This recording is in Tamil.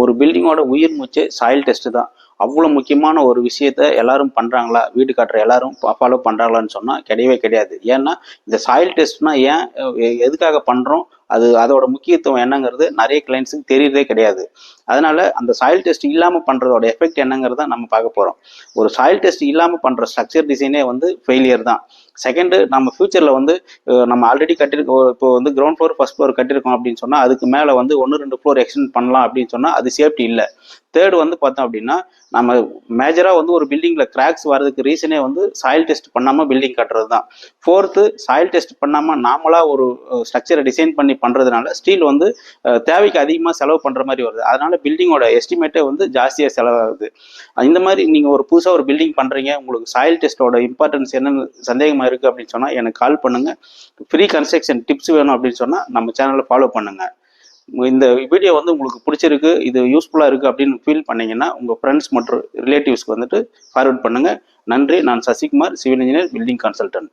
ஒரு பில்டிங்கோட உயிர் மூச்சு சாயில் டெஸ்ட் தான். அவ்வளோ முக்கியமான ஒரு விஷயத்த எல்லாரும் பண்ணுறாங்களா, வீடு கட்டுற எல்லாரும் ஃபாலோ பண்ணுறாங்களான்னு சொன்னால் கிடையவே கிடையாது. ஏன்னா இந்த சாயில் டெஸ்ட்னா ஏன் எதுக்காக பண்ணுறோம், அதோட முக்கியத்துவம் என்னங்கிறது நிறைய கிளைண்ட்ஸுக்கு தெரியறதே கிடையாது. அதனால அந்த சாயில் டெஸ்ட் இல்லாமல் பண்ணுறதோட எஃபெக்ட் என்னங்கிறத நம்ம பார்க்க போகிறோம். ஒரு சாயில் டெஸ்ட் இல்லாமல் பண்ணுற ஸ்ட்ரக்சர் டிசைனே வந்து ஃபெயிலியர் தான். செகண்டு, நம்ம ஃபியூச்சரில் வந்து நம்ம ஆல்ரெடி கட்டியிருக்கோம், இப்போ வந்து கிரவுண்ட் ஃப்ளோர் ஃபர்ஸ்ட் ஃப்ளோர் கட்டியிருக்கோம் அப்படின்னு சொன்னால் அதுக்கு மேலே வந்து 1-2 ஃப்ளோர் எக்ஸ்டெண்ட் பண்ணலாம் அப்படின்னு சொன்னால் அது சேஃப்டி இல்லை. தேர்டு வந்து பார்த்தோம் அப்படின்னா, நம்ம மேஜராக வந்து ஒரு பில்டிங்கில் கிராக்ஸ் வர்றதுக்கு ரீசனே வந்து சாயில் டெஸ்ட் பண்ணாமல் பில்டிங் கட்டுறது தான். ஃபோர்த்து, சாயில் டெஸ்ட் பண்ணாமல் நாமளாக ஒரு ஸ்ட்ரக்சரை டிசைன் பண்ணி பண்ணுறதுனால ஸ்டீல் வந்து தேவைக்கு அதிகமாக செலவு பண்ணுற மாதிரி வருது. அதனால பில்டிங்கோட எஸ்டிமேட்டே வந்து ஜாஸ்தியாக செலவாகுது. இந்த மாதிரி நீங்கள் ஒரு புதுசாக ஒரு பில்டிங் பண்ணுறீங்க, உங்களுக்கு சாயில் டெஸ்ட்டோட இம்பார்ட்டன்ஸ் என்னன்னு சந்தேகமாக இருக்குது அப்படின்னு சொன்னால் எனக்கு கால் பண்ணுங்கள். ஃப்ரீ கன்ஸ்ட்ரக்ஷன் டிப்ஸ் வேணும் அப்படின்னு சொன்னால் நம்ம சேனலை ஃபாலோ பண்ணுங்கள். இந்த வீடியோ வந்து உங்களுக்கு பிடிச்சிருக்கு, இது யூஸ்ஃபுல்லாக இருக்குது அப்படின்னு ஃபீல் பண்ணீங்கன்னா உங்கள் ஃப்ரெண்ட்ஸ் மற்றும் ரிலேட்டிவ்ஸ்க்கு வந்துட்டு ஃபார்வர்ட் பண்ணுங்கள். நன்றி. நான் Sasikumar, civil engineer, building consultant.